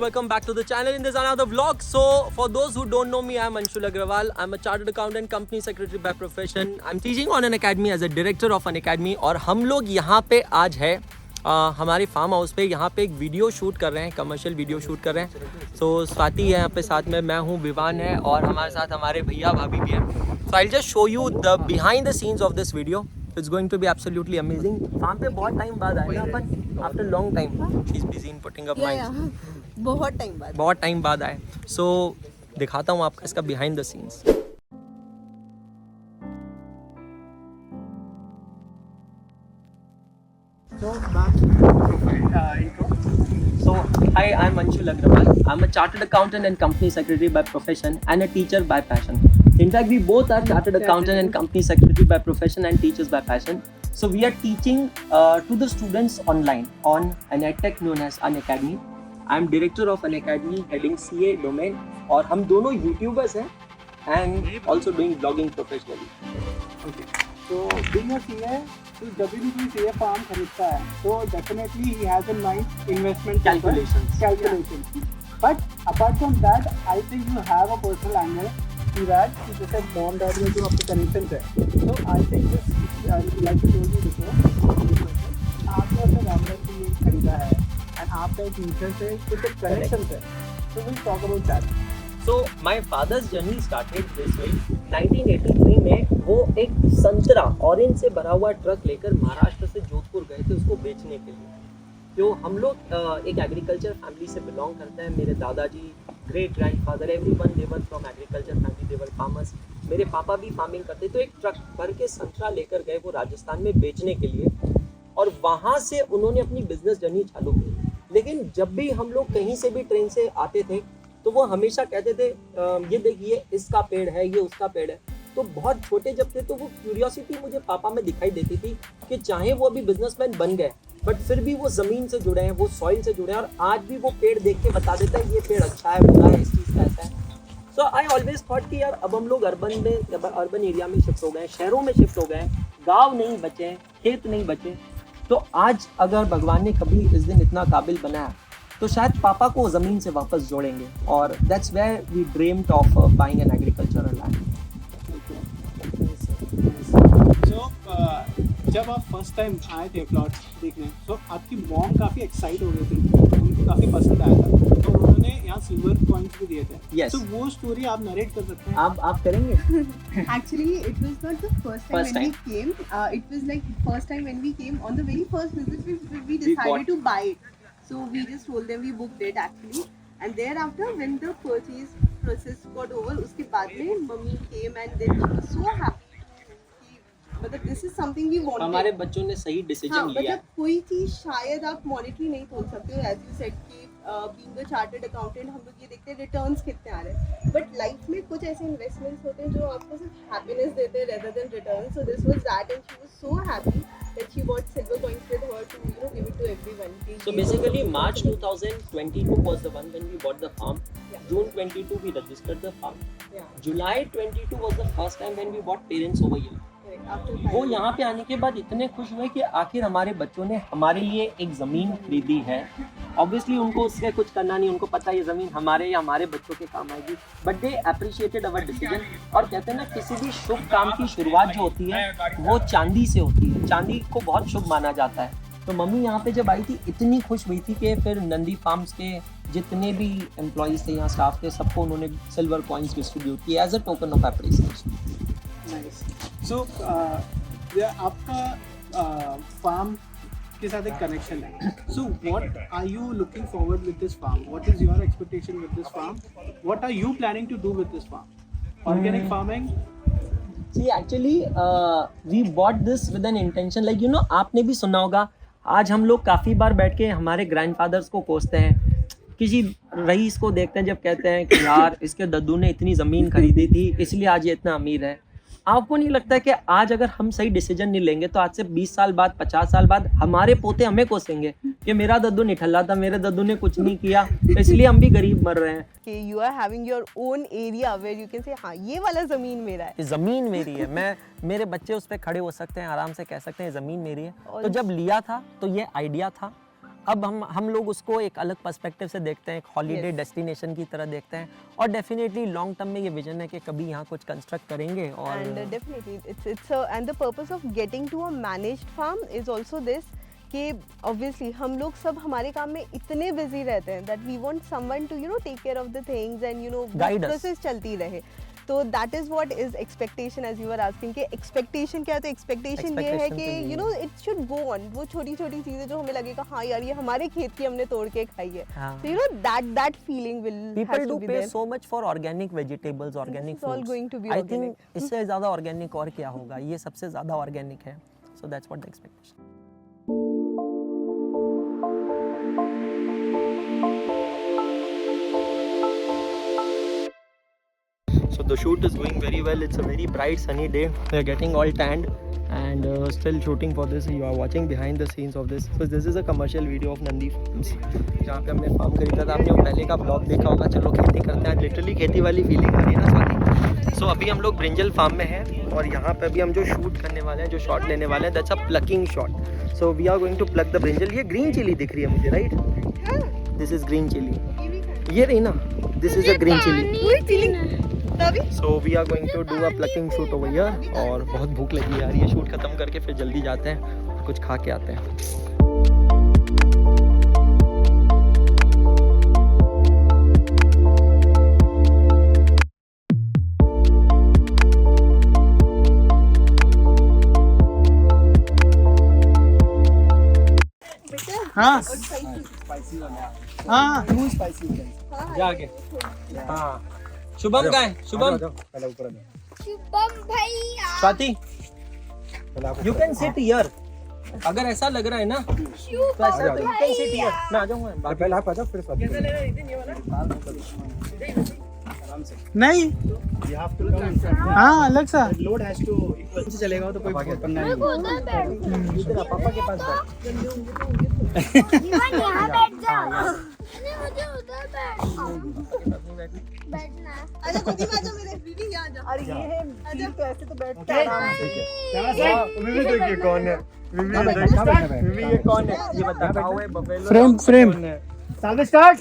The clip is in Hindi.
welcome back to the channel. In this another vlog. So for those who don't know me, I'm Anshul Agrawal. I'm a chartered accountant, company secretary by profession. I'm teaching on an academy as a director of an academy. और हम लोग यहाँ पे आज है हमारे फार्म हाउस पे, यहाँ पे एक वीडियो शूट कर रहे हैं, कमर्शियल वीडियो शूट कर रहे हैं. So स्वाति है यहाँ पे साथ में, मैं हूँ, विवान है और हमारे साथ हमारे भैया भाभी भी हैं. So I'll just show you the behind the scenes of this video. It's going to be absolutely amazing. Farm पे बहुत टाइम बाद आए ना अपन, after long time. She's busy in putting up mics. बहुत टाइम बाद आए. So दिखाता हूँ आपको इसका behind the scenes. So back to the intro. So hi, I'm Anshul Agrawal. I'm a chartered accountant and company secretary by profession and a teacher by passion. In fact, we both are chartered accountant and company secretary by profession and teachers by passion. So we are teaching to the students online on an edtech known as Unacademy. I'm director of Unacademy, heading CA domain, और हम दोनों YouTubers हैं and also doing blogging professionally. Okay. So being a CA, तो जब भी कोई CA फार्म खरीदता है, तो definitely he has in mind investment calculations. But apart from that, I think you have a personal angle to that. कि जैसे mom dad में जो आपके connections है, so I think this like I told you before, आपने अपने mom dad से ये खरीदा है, and आपका एक teacher से कुछ connections है, so we'll talk about that. So my father's journey started this way. 1983 में वो एक संतरा ऑरेंज से भरा हुआ ट्रक लेकर महाराष्ट्र से जोधपुर गए थे उसको बेचने के लिए. जो हम लोग एक एग्रीकल्चर फैमिली से बिलोंग करते हैं. मेरे दादाजी, great grandfather, everyone they were from agriculture family, they were farmers. मेरे पापा भी फार्मिंग करते. तो एक ट्रक भर के संतरा लेकर गए वो राजस्थान में बेचने के लिए, और वहाँ से उन्होंने अपनी बिजनेस जर्नी चालू की. लेकिन जब भी हम लोग कहीं से भी ट्रेन से आते थे तो वो हमेशा कहते थे ये देखिए इसका पेड़ है, ये उसका पेड़ है. तो बहुत छोटे जब थे तो वो क्यूरियोसिटी मुझे पापा में दिखाई देती थी कि चाहे वो अभी बिजनेसमैन बन गए बट फिर भी वो ज़मीन से जुड़े हैं, वो सॉइल से जुड़े हैं, और आज भी वो पेड़ देख के बता देता है ये पेड़ अच्छा है, बुरा है, इस चीज़ का ऐसा है. सो आई ऑलवेज थॉट कि यार अब हम लोग अर्बन एरिया में शिफ्ट हो गए, शहरों में शिफ्ट हो गए, गाँव नहीं बचे, खेत नहीं बचे. तो आज अगर भगवान ने कभी इस दिन इतना काबिल बनाया तो शायद पापा को ज़मीन से वापस जोड़ेंगे, और that's where we dreamed of buying an agricultural land. So जब आप फर्स्ट टाइम आए थे प्लॉट देखने, तो आपकी मॉम काफ़ी एक्साइट हो गई थी, उनको काफ़ी पसंद आया था, तो उन्होंने यहाँ सिल्वर कॉइन्स भी दिए थे. Yes. तो वो स्टोरी आप नरेट कर सकते हैं? आप करेंगे? Actually, it was not the first time we came. It was like first time when we came. On the very first visit, we decided to buy it. So we just told them we booked it actually. And thereafter, when the purchase process got over, उसके बाद में mummy came and they were so happy. मतलब this is something we wanted. हमारे बच्चों ने सही डिसीजन लिया. मतलब कोई चीज़ शायद आप मॉनिटरी नहीं बोल सकते हो, as you said कि being a chartered accountant हम लोग ये देखते हैं रिटर्न्स कितने आ रहे हैं, बट लाइफ में कुछ ऐसे इन्वेस्टमेंट्स होते हैं जो आपको सिर्फ हैप्पीनेस देते हैं rather than returns. So this was that, and she was so happy that she bought silver coins with her to give it to everyone. So basically March 2022 was the one when we bought the farm. Yeah. June 22 we registered the farm. Yeah. July 22 was the first time when we bought parents over here. After वो यहाँ पे आने के बाद इतने खुश हुए कि आखिर हमारे बच्चों ने हमारे लिए एक ज़मीन खरीदी है. ऑब्वियसली उनको उससे कुछ करना नहीं, उनको पता है ये ज़मीन हमारे या हमारे बच्चों के काम आएगी, but they appreciated our decision. और कहते हैं ना, किसी भी शुभ काम की शुरुआत जो होती है वो चांदी से होती है. चांदी को बहुत शुभ माना जाता है. तो मम्मी यहाँ पे जब आई थी इतनी खुश हुई थी कि फिर नंदी फार्म्स के जितने भी एम्प्लॉयज़ थे, यहाँ स्टाफ थे, सबको उन्होंने सिल्वर कॉइन्स डिस्ट्रीब्यूट किया as a token of appreciation. Nice. So आपका फार्म के साथ एक कनेक्शन है. So what are you looking forward with this farm? What is your expectation with this farm? What are you planning to do with this farm? Organic farming? See, actually, we bought this with an intention, like you know, आपने भी सुना होगा. आज हम लोग काफ़ी बार बैठ के हमारे ग्रैंडफादर्स को कोसते हैं, किसी रईस को देखते हैं जब कहते हैं कि यार इसके दद्दू ने इतनी ज़मीन खरीदी थी इसलिए आज ये इतना अमीर है. आपको नहीं लगता है कि आज अगर हम सही डिसीजन नहीं लेंगे तो आज से 20 साल बाद, 50 साल बाद हमारे पोते हमें कोसेंगे कि मेरा दद्दू निठल्ला था, मेरे दद्दू ने कुछ नहीं किया, इसलिए हम भी गरीब मर रहे हैं. कि you are having your own area where you can say हाँ ये वाला ज़मीन मेरा है. ज़मीन मेरी है, मेरे बच्चे उस पर खड़े हो सकते हैं, आराम से कह सकते हैं ज़मीन मेरी है. तो जब लिया था तो ये आइडिया था. अब हम लोग उसको एक अलग पर्सपेक्टिव से देखते हैं, एक हॉलीडे Yes. डेस्टिनेशन की तरह देखते हैं, और डेफिनेटली लॉन्ग टर्म में ये विजन है कि कभी यहाँ कुछ कंस्ट्रक्ट करेंगे। और And definitely, and the purpose of getting to a managed farm is also this कि obviously हम लोग सब हमारे काम में इतने busy रहते हैं that we want someone to take care of the things and Guide us. process चलती रहे। तो that is what is expectation, as you were asking कि expectation क्या है। तो expectation ये है Expectation कि तो it should go on, वो छोटी छोटी चीजें जो हमें लगेगा हाँ यार ये हमारे खेत की हमने तोड़ के खाई है। हाँ। So that feeling will People has to do be pay there. so much for organic vegetables, organic is all foods. going to be I organic. think इससे ज़्यादा organic और क्या होगा, ये सबसे ज़्यादा organic है। So that's what the expectation. So the shoot is going very well. It's a very bright sunny day. We are getting all tanned and still shooting for this. You are watching behind the scenes of this. So this is a commercial video of Nandi Farms, जहाँ पे हमने फार्म खरीदा था। आपने वो पहले का ब्लॉग देखा होगा। चलो खेती करते हैं, लिटरली खेती वाली फीलिंग आ रही है ना सारी। सो अभी हम लोग ब्रिंजल फार्म में हैं और यहाँ पे अभी हम जो शूट करने वाले हैं, जो शॉट लेने वाले हैं, that's a plucking shot. So we are going to pluck the brinjal. ये ग्रीन चिली दिख रही है मुझे, right? This is green chilli. ये रही ना, this is a green chilli. So we are going to do a plucking shoot over here। और बहुत भूख लगी यार, ये शूट खत्म करके फिर जल्दी जाते हैं और कुछ खा के आते हैं। हाँ हाँ स्पाइसी जाके हाँ। शुभम का है, शुभम शुभम भैया Swati, you can sit here. अगर ऐसा लग रहा है ना तो ऐसा तो यू कैन सिट हियर। मैं आ जाऊंगा पहले आप आ जाओ फिर स्वाति। नहीं हाँ अलग सा लोड हैज टू इक्वल से चलेगा तो कोई पंगा नहीं। उधर बैठ इधर पापा के पास बैठ। जीवन यहाँ बैठ जाओ। नहीं मुझे उधर बैठना है। अच्छा खुद ही आ जाओ मेरे दीदी यहाँ जाओ। अरे ये है अच्छा तो ऐसे तो बैठते हैं आराम से। विवी देखिए कौन है, विवी ये कौन है, ये बता। Frame frame start.